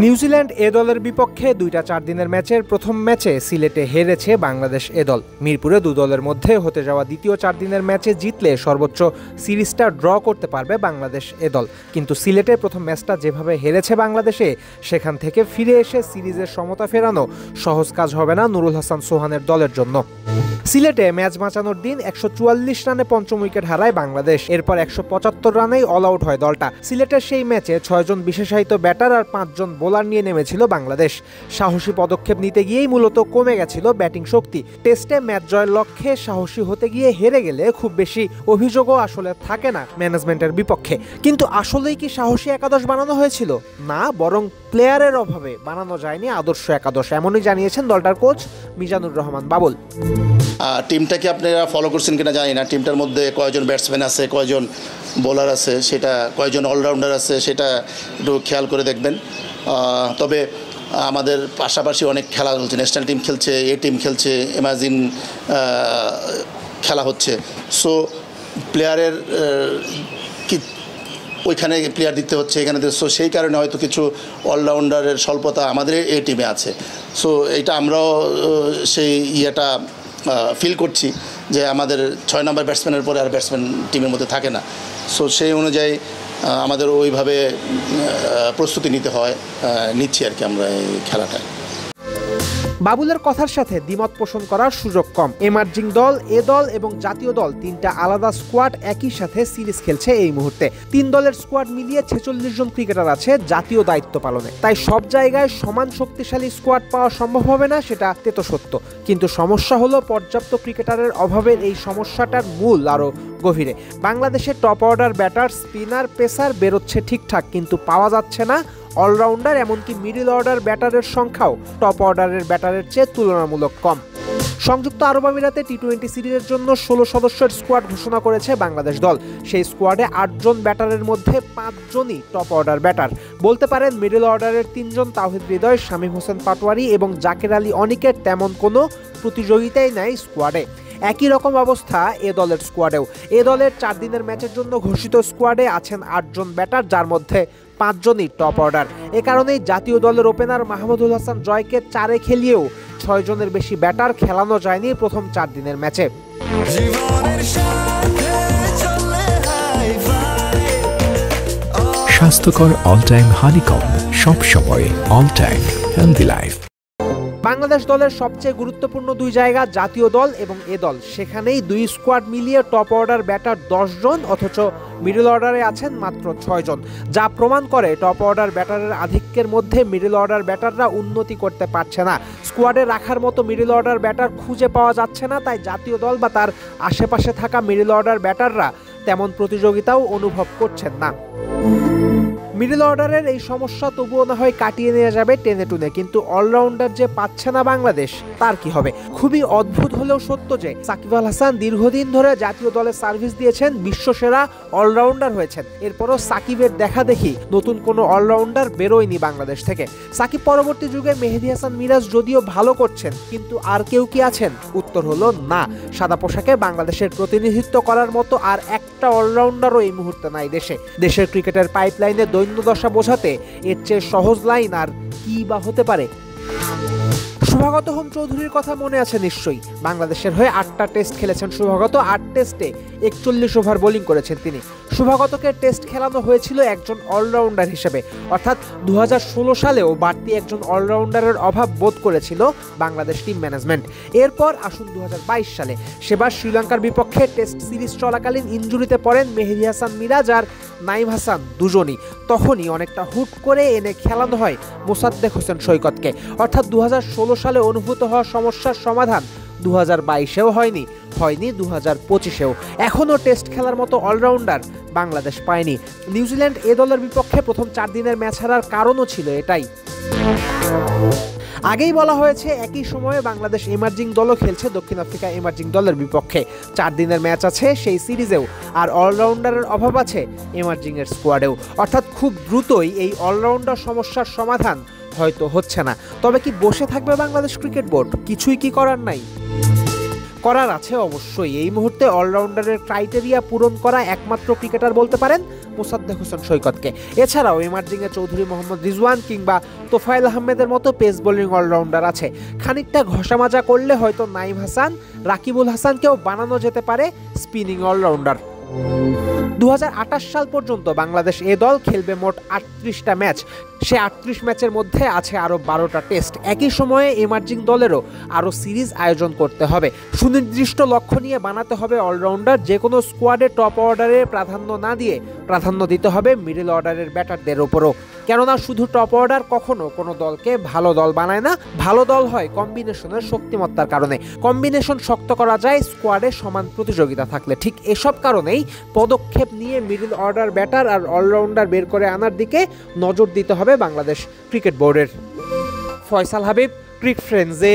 New Zealand এ দলের বিপক্ষে 2টা 4 দিনের ম্যাচের প্রথম ম্যাচে সিলেটে হেরেছে বাংলাদেশ এ দল। মিরপুরে 2 দলের মধ্যে হতে যাওয়া দ্বিতীয় 4 দিনের ম্যাচে জিতলে সর্বোচ্চ সিরিজটা ড্র করতে পারবে বাংলাদেশ এ দল। কিন্তু সিলেটে প্রথম ম্যাচটা যেভাবে হেরেছে বাংলাদেশে, সেখান থেকে ফিরে এসে সিরিজের সমতা ফেরানো সহজ কাজ হবে না নুরুল হাসান সোহানের দলের জন্য। সিলেটে ম্যাচ বাঁচানোর দিন 144 রানে পঞ্চম উইকেট হারায় বাংলাদেশ। এরপর 175 রানেই অল আউট হয় দলটা। সিলেটের সেই ম্যাচে 6 জন বিশেষায়িত ব্যাটার আর 5 জন বোলার নিয়ে নেমেছিল বাংলাদেশ। সাহসী পদক্ষেপ নিতে গিয়েই মূলত কমে গেছিল ব্যাটিং শক্তি। টেস্টে ম্যাচ জয়ের লক্ষ্যে সাহসী হতে গিয়ে হেরে গেলে খুব বেশি অভিযোগও আসলে থাকে না ম্যানেজমেন্টের বিপক্ষে। কিন্তু আসলেই কি সাহসী একাদশ বানানো হয়েছিল? না, বরং প্লেয়ারের অভাবে বানানো যায়নি আদর্শ একাদশ, এমনই জানিয়েছেন দলটার কোচ মিজানুর রহমান বাবুল। টিমটাকে আপনারা ফলো করছেন কিনা জানি না, টিমটার মধ্যে কয়জন ব্যাটসম্যান আছে, কয়জন বোলার আছে, সেটা কয়জন অলরাউন্ডার আছে, সেটা একটু খেয়াল করে দেখবেন। তবে আমাদের পাশাপাশি অনেক খেলা চলছে, ন্যাশনাল টিম খেলছে, এ টিম খেলছে, ইমাজিন খেলা হচ্ছে। সো প্লেয়ারের কি ওইখানে প্লেয়ার দিতে হচ্ছে, এখানে। সো সেই কারণে হয়তো কিছু অলরাউন্ডারের স্বল্পতা আমাদের এই টিমে আছে। সো এইটা আমরাও সেই ইয়েটা ফিল করছি যে আমাদের 6 নম্বর ব্যাটসম্যানের পরে আর ব্যাটসম্যান টিমের মধ্যে থাকে না। সো সেই অনুযায়ী আমাদের ওইভাবে প্রস্তুতি নিচ্ছি আর কি আমরা এই খেলাটায়। বাবুলের কথার সাথে দ্বিমত পোষণ করার সুযোগ কম। এমার্জিং দল, এ দল এবং জাতীয় দল 3টা আলাদা স্কোয়াড একই সাথে সিরিজ খেলছে এই মুহূর্তে। 3 দলের স্কোয়াড মিলিয়ে 46 জন ক্রিকেটার আছে জাতীয় দায়িত্ব পালনে। তাই সব জায়গায় সমান শক্তিশালী স্কোয়াড পাওয়া সম্ভব হবে না, সেটা তেতো সত্য। কিন্তু সমস্যা হলো পর্যাপ্ত ক্রিকেটারের অভাবের এই সমস্যাটার মূল আরও গভীরে। বাংলাদেশের top order batter, spinner, pacer বেরোচ্ছে ঠিকঠাক, কিন্তু পাওয়া যাচ্ছে না অলরাউন্ডার, এমনকি মিডল অর্ডার ব্যাটারের সংখ্যাও টপ অর্ডারের ব্যাটারের চেয়ে তুলনামূলক কম। সংযুক্ত আরব আমিরাতে টি-20 সিরিজের জন্য 16 সদস্যের স্কোয়াড ঘোষণা করেছে বাংলাদেশ দল। সেই স্কোয়াডে 8 জন ব্যাটারের মধ্যে 5 জনই টপ অর্ডার ব্যাটার। বলতে পারেন মিডল অর্ডারের 3 জন তাওহিদ হৃদয়, শামীম হোসেন পাটোয়ারি এবং জাকের আলী অনিকের তেমন কোনো প্রতিযোগিতাই নাই স্কোয়াডে। একই রকম অবস্থা এ দলের স্কোয়াডেও। এ দলের 4 দিনের ম্যাচের জন্য ঘোষিত স্কোয়াডে আছেন 8 জন ব্যাটার, যার মধ্যে 5 জনই টপ অর্ডার। এ কারণেই জাতীয় দলের ওপেনার মাহমুদুল হাসান জয়কে 4-এ খেলিয়েও 6 জনের বেশি ব্যাটার খেলানো যায়নি প্রথম 4 দিনের ম্যাচে। স্বাস্থ্যকর অল টাইম হানিকম, সব সময় all time healthy life. Bangladesh দলের সবচেয়ে গুরুত্বপূর্ণ 2 জায়গা জাতীয় দল এবং এ দল, সেখানেই 2 স্কোয়াড মিলিয়ে টপ অর্ডার ব্যাটার 10 জন, অথচ মিডল অর্ডারে আছেন মাত্র 6 জন, যা প্রমাণ করে টপ অর্ডার ব্যাটারের আধিক্যের মধ্যে মিডল অর্ডার ব্যাটাররা উন্নতি করতে পারছে না। স্কোয়াডে রাখার মতো মিডল অর্ডার ব্যাটার খুঁজে পাওয়া যাচ্ছে না, তাই জাতীয় দল বা তার আশেপাশে থাকা মিডল অর্ডার ব্যাটাররা তেমন প্রতিযোগিতাও অনুভব করছেন না। মিডল অর্ডারের এই সমস্যা তবুও না হয় কাটিয়ে নেওয়া যাবে টেনে টুনে, কিন্তু অলরাউন্ডার যে পাচ্ছে না বাংলাদেশ, তার কি হবে? খুবই অদ্ভুত হলেও সত্য যে সাকিব আল হাসান দীর্ঘদিন ধরে জাতীয় দলে সার্ভিস দিয়েছেন, বিশ্বসেরা অলরাউন্ডার হয়েছেন। এরপরও সাকিবের দেখা দেখি নতুন কোনো অলরাউন্ডার বেরোয়নি বাংলাদেশ থেকে। সাকিব পরবর্তী যুগে মেহেদী হাসান মিরাজ যদিও ভালো করছেন, কিন্তু আর কেউ কি আছেন? উত্তর হলো না। সাদা পোশাকে বাংলাদেশের প্রতিনিধিত্ব করার মতো আর একটা অলরাউন্ডারও এই মুহূর্তে নাই দেশে। দেশের ক্রিকেটের পাইপলাইনে দৈন্যদশা বোঝাতে এর চেয়ে সহজ লাইন আর কি বা হতে পারে? শুভাগত হোম চৌধুরীর কথা মনে আছে নিশ্চয়ই। বাংলাদেশের হয়ে 8টা টেস্ট খেলেছেন শুভাগত। 8 টেস্টে 41 ওভার বোলিং করেছেন তিনি। শুভাগতকে টেস্ট খেলানো হয়েছিল একজন অলরাউন্ডার হিসেবে, অর্থাৎ 2016 সালেও বাড়তি একজন অলরাউন্ডারের অভাব বোধ করেছিল বাংলাদেশ টিম ম্যানেজমেন্ট। এরপর আসুন 2022 সালে, সেবার শ্রীলঙ্কার বিপক্ষে টেস্ট সিরিজ চলাকালীন ইনজুরিতে পড়েন মেহেদী হাসান মিরাজ আর নাইম হাসান দুজনই। তখনই অনেকটা হুট করে এনে খেলানো হয় মোসাদ্দেক হোসেন সৈকতকে। অর্থাৎ 2016 সালে অনুভূত হওয়া সমস্যার সমাধান 2022-এও হয়নি 2025-এও। এখনও টেস্ট খেলার মতো অলরাউন্ডার বাংলাদেশ পায়নি। নিউজিল্যান্ড এ দলের বিপক্ষে প্রথম 4 দিনের ম্যাচ হারার কারণও ছিল এটাই। আগেই বলা হয়েছে একই সময়ে বাংলাদেশ এমার্জিং দলও খেলছে দক্ষিণ আফ্রিকা এমার্জিং দলের বিপক্ষে। 4 দিনের ম্যাচ আছে সেই সিরিজেও, আর অলরাউন্ডারের অভাব আছে এমার্জিং এর স্কোয়াডেও। অর্থাৎ খুব দ্রুতই এই অলরাউন্ডার সমস্যার সমাধান হয়তো হচ্ছে না। তবে কি বসে থাকবে বাংলাদেশ ক্রিকেট বোর্ড? কিছুই কি করার নাই? করার আছে অবশ্যই। এই মুহূর্তে অলরাউন্ডারের ক্রাইটেরিয়া পূরণ করা একমাত্র ক্রিকেটার বলতে পারেন মোসাদ্দেক হোসেন সৈকতকে। এছাড়াও এমার্জিংয়ে চৌধুরী মোহাম্মদ রিজওয়ান কিংবা তোফায়েল আহমেদের মতো পেস বোলিং অলরাউন্ডার আছে। খানিকটা ঘষামাজা করলে হয়তো নাইম হাসান, রাকিবুল হাসানকেও বানানো যেতে পারে স্পিনিং অলরাউন্ডার। 2028 সাল পর্যন্ত বাংলাদেশ এ দল খেলবে মোট 38টা ম্যাচ। সে 38 ম্যাচের মধ্যে আছে আরও 12টা টেস্ট। একই সময়ে এমার্জিং দলেরও আরও সিরিজ আয়োজন করতে হবে। সুনির্দিষ্ট লক্ষ্য নিয়ে বানাতে হবে অলরাউন্ডার। যে কোনো স্কোয়াডে টপ অর্ডারে প্রাধান্য না দিয়ে প্রাধান্য দিতে হবে মিডল অর্ডারের ব্যাটারদের ওপরও। কেননা শুধু টপ অর্ডার কখনো কোনো দলকে ভালো দল বানায় না। ভালো দল হয় কম্বিনেশনের শক্তিমত্তার কারণে। কম্বিনেশন শক্ত করা যায় স্কোয়াডে সমান প্রতিযোগিতা থাকলে। ঠিক এসব কারণেই পদক্ষেপ নিয়ে মিডল অর্ডার ব্যাটার আর অলরাউন্ডার বের করে আনার দিকে নজর দিতে হবে বাংলাদেশ ক্রিকেট বোর্ডের। ফয়সাল হাবিব, ক্রিক ফ্রেন্ডসে।